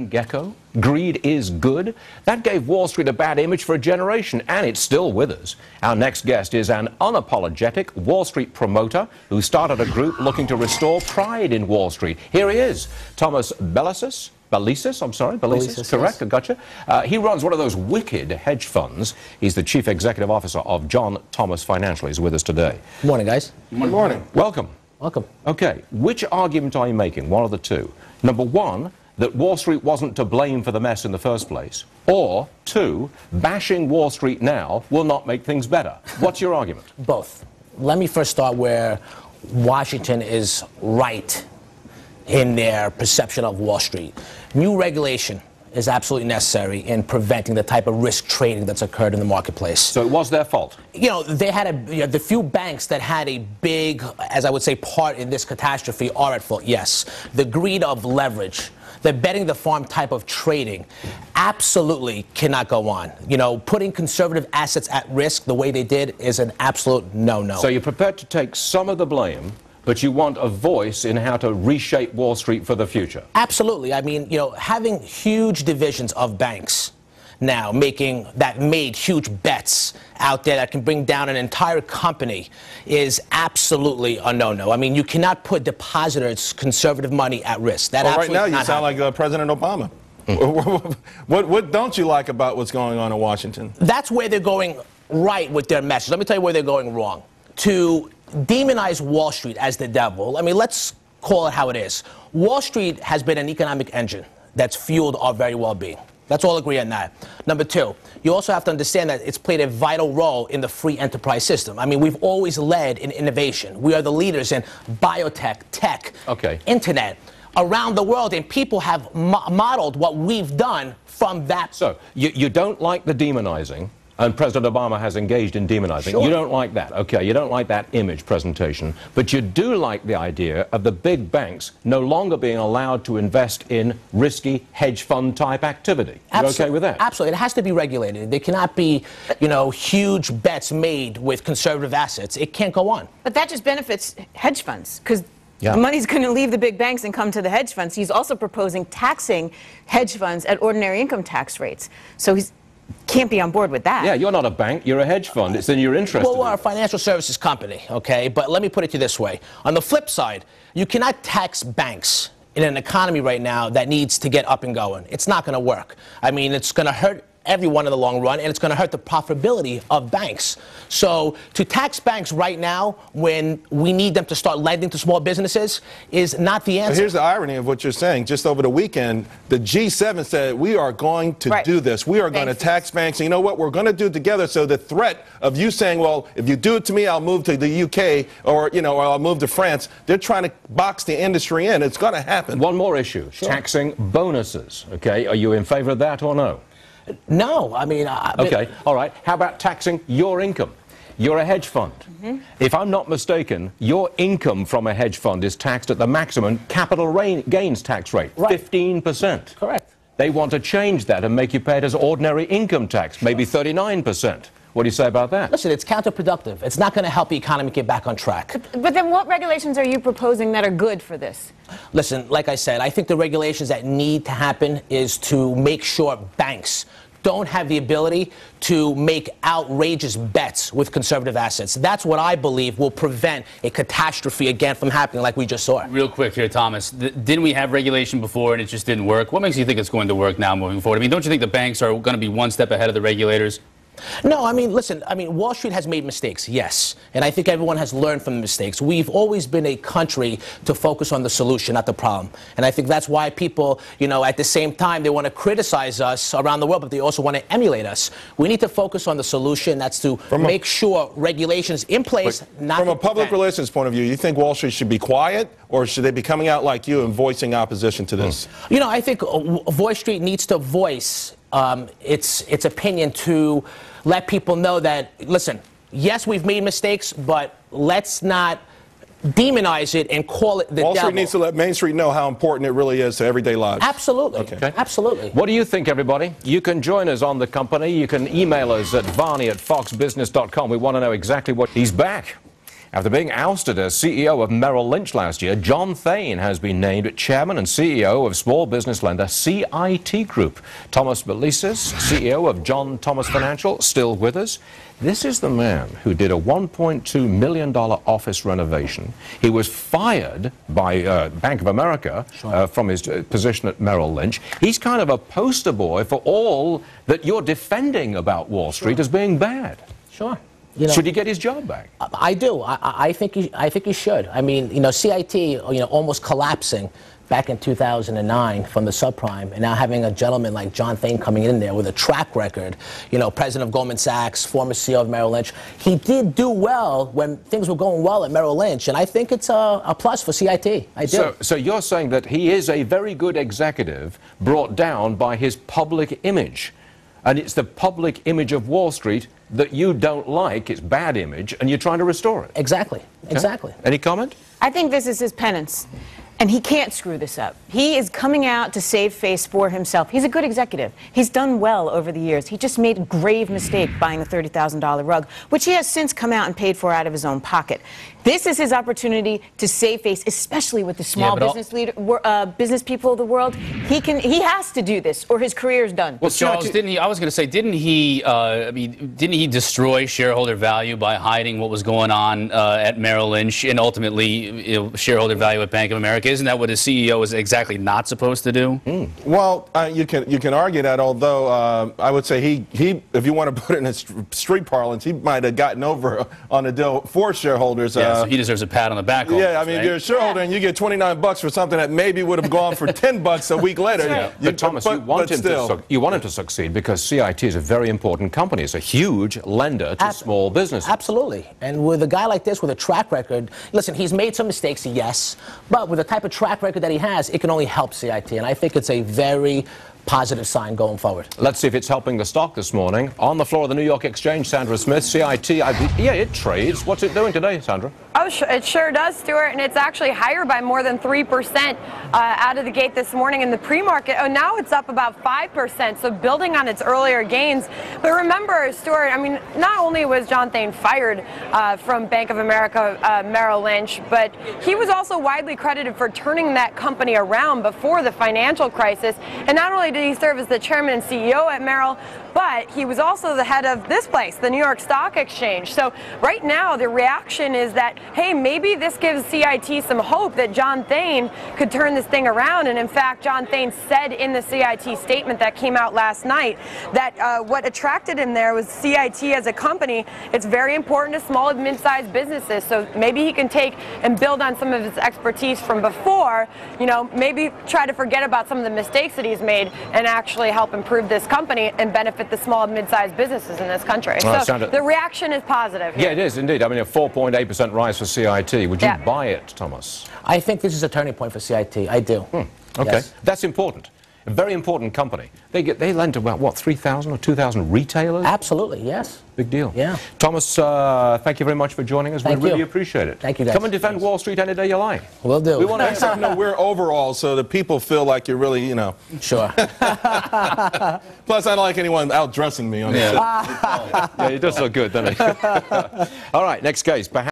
gecko? Greed is good? That gave Wall Street a bad image for a generation, and it's still with us. Our next guest is an unapologetic Wall Street promoter who started a group looking to restore pride in Wall Street. Here he is, Thomas Belesis. Belesis, correct, yes. I gotcha. He runs one of those wicked hedge funds. He's the chief executive officer of John Thomas Financial. He's with us today. Good morning, guys. Good morning. Welcome. Welcome. Okay, which argument are you making, one of the two? Number one, that Wall Street wasn't to blame for the mess in the first place. Or, two, bashing Wall Street now will not make things better. What's your argument? Both. Let me first start where Washington is right in their perception of Wall Street. New regulation is absolutely necessary in preventing the type of risk trading that's occurred in the marketplace. So it was their fault? You know, they had the few banks that had a big, as I would say, part in this catastrophe are at fault, yes. The greed of leverage, the betting the farm type of trading absolutely cannot go on. You know, putting conservative assets at risk the way they did is an absolute no-no. So you're prepared to take some of the blame, but you want a voice in how to reshape Wall Street for the future? Absolutely. I mean, you know, having huge divisions of banks now made huge bets out there that can bring down an entire company is absolutely a no-no. I mean, you cannot put depositors' conservative money at risk. That right now you sound like President Obama. What don't you like about what's going on in Washington? That's where they're going right with their message. Let me tell you where they're going wrong. To demonize Wall Street as the devil, I mean, let's call it how it is. Wall Street has been an economic engine that's fueled our very well-being. Let's all agree on that. Number two, you also have to understand that it's played a vital role in the free enterprise system. I mean, we've always led in innovation. We are the leaders in biotech, tech, internet around the world, and people have modeled what we've done from that. So you don't like the demonizing, and President Obama has engaged in demonizing. Sure. You don't like that. Okay, you don't like that image presentation. But you do like the idea of the big banks no longer being allowed to invest in risky hedge fund type activity. You okay with that? Absolutely. It has to be regulated. There cannot be, you know, huge bets made with conservative assets. It can't go on. But that just benefits hedge funds because the money's going to leave the big banks and come to the hedge funds. He's also proposing taxing hedge funds at ordinary income tax rates. So he can't be on board with that. Yeah, you're not a bank, you're a hedge fund. It's in your interest. Well, we're a financial services company, okay? But let me put it to you this way. On the flip side, you cannot tax banks in an economy right now that needs to get up and going. It's not going to work. I mean, it's going to hurt everyone in the long run, and it's going to hurt the profitability of banks. So to tax banks right now when we need them to start lending to small businesses is not the answer. But here's the irony of what you're saying. Just over the weekend, the G7 said we are going to do this. We are going to tax banks. And you know what? We're going to do it together. So the threat of you saying, well, if you do it to me, I'll move to the UK or, you know, or I'll move to France. They're trying to box the industry in. It's going to happen. One more issue, taxing bonuses. Okay, are you in favor of that or no? No, I mean... okay, all right. How about taxing your income? You're a hedge fund. If I'm not mistaken, your income from a hedge fund is taxed at the maximum capital gains tax rate, 15%. Correct. They want to change that and make you pay it as ordinary income tax, maybe 39%. What do you say about that? Listen, it's counterproductive. It's not going to help the economy get back on track. But then what regulations are you proposing that are good for this? Listen, like I said, I think the regulations that need to happen is to make sure banks don't have the ability to make outrageous bets with conservative assets. That's what I believe will prevent a catastrophe again from happening like we just saw. Real quick here, Thomas. Didn't we have regulation before and it just didn't work? What makes you think it's going to work now moving forward? I mean, don't you think the banks are going to be one step ahead of the regulators? No, I mean, listen, Wall Street has made mistakes, yes. And I think everyone has learned from the mistakes. We've always been a country to focus on the solution, not the problem. And I think that's why people, you know, at the same time, they want to criticize us around the world, but they also want to emulate us. We need to focus on the solution. That's to make sure regulations in place, not from a public relations point of view, you think Wall Street should be quiet, or should they be coming out like you and voicing opposition to this? You know, I think Wall Street needs to voice its opinion to let people know that, listen, yes, we've made mistakes, but let's not demonize it and call it the devil. Wall Street needs to let Main Street know how important it really is to everyday lives. Absolutely. Okay. Absolutely. What do you think, everybody? You can join us on the company. You can email us at varney@foxbusiness.com. We want to know exactly what... He's back. After being ousted as CEO of Merrill Lynch last year, John Thain has been named chairman and CEO of small business lender CIT Group. Thomas Belesis, CEO of John Thomas Financial, still with us. This is the man who did a $1.2 million office renovation. He was fired by Bank of America from his position at Merrill Lynch. He's kind of a poster boy for all that you're defending about Wall Street as being bad. Sure. Should he get his job back? I do. I think he should. I mean, CIT, almost collapsing back in 2009 from the subprime, and now having a gentleman like John Thain coming in there with a track record, president of Goldman Sachs, former CEO of Merrill Lynch. He did do well when things were going well at Merrill Lynch, and I think it's a plus for CIT. I do. So you're saying that he is a very good executive brought down by his public image, and it's the public image of Wall Street that you don't like, its bad image, and you're trying to restore it. Exactly. Okay. Exactly. Any comment? I think this is his penance. And he can't screw this up. He is coming out to save face for himself. He's a good executive. He's done well over the years. He just made a grave mistake buying a $30,000 rug, which he has since come out and paid for out of his own pocket. This is his opportunity to save face, especially with the small business people of the world. He has to do this, or his career's done. Well, Charles, didn't he? I was going to say, didn't he destroy shareholder value by hiding what was going on at Merrill Lynch, and ultimately shareholder value at Bank of America? Isn't that what a CEO is exactly not supposed to do? Well, you can argue that, although I would say he, if you want to put it in a street parlance, he might have gotten over on the deal for shareholders. So he deserves a pat on the back. Yeah, I mean, if you're a shareholder and you get $29 for something that maybe would have gone for $10 a week later. Yeah. But Thomas, you want him to succeed because CIT is a very important company. It's a huge lender to small businesses. Absolutely. And with a guy like this with a track record, listen, he's made some mistakes, yes, but with the type of track record that he has, it can only help CIT. And I think it's a very positive sign going forward. Let's see if it's helping the stock this morning. On the floor of the New York Exchange, Sandra Smith, CIT, yeah, it trades. What's it doing today, Sandra? Oh, it sure does, Stuart, and it's actually higher by more than 3% out of the gate this morning in the pre-market. Oh, now it's up about 5%, so building on its earlier gains. But remember, Stuart, I mean, not only was John Thain fired from Bank of America Merrill Lynch, but he was also widely credited for turning that company around before the financial crisis. And not only did he serve as the chairman and CEO at Merrill, but he was also the head of this place, the New York Stock Exchange. So right now, the reaction is that, hey, maybe this gives CIT some hope that John Thain could turn this thing around. And in fact, John Thain said in the CIT statement that came out last night that what attracted him there was CIT as a company. It's very important to small and mid-sized businesses. So maybe he can take and build on some of his expertise from before, maybe try to forget about some of the mistakes that he's made and actually help improve this company and benefit the small and mid-sized businesses in this country. So the reaction is positive here. Yeah, it is indeed. I mean, a 4.8% rise for CIT. Would you buy it, Thomas? I think this is a turning point for CIT. I do. Okay, yes. That's important. A very important company. They lend to about, what, 3,000 or 2,000 retailers? Absolutely, yes. Big deal. Yeah. Thomas, thank you very much for joining us. We really appreciate it. Thank you, guys. Come and defend Wall Street any day you like. Will do. We want to know we're overall so that people feel like you're really, Sure. Plus, I don't like anyone outdressing me on this. Yeah, he does look good, doesn't he? All right, next case. Perhaps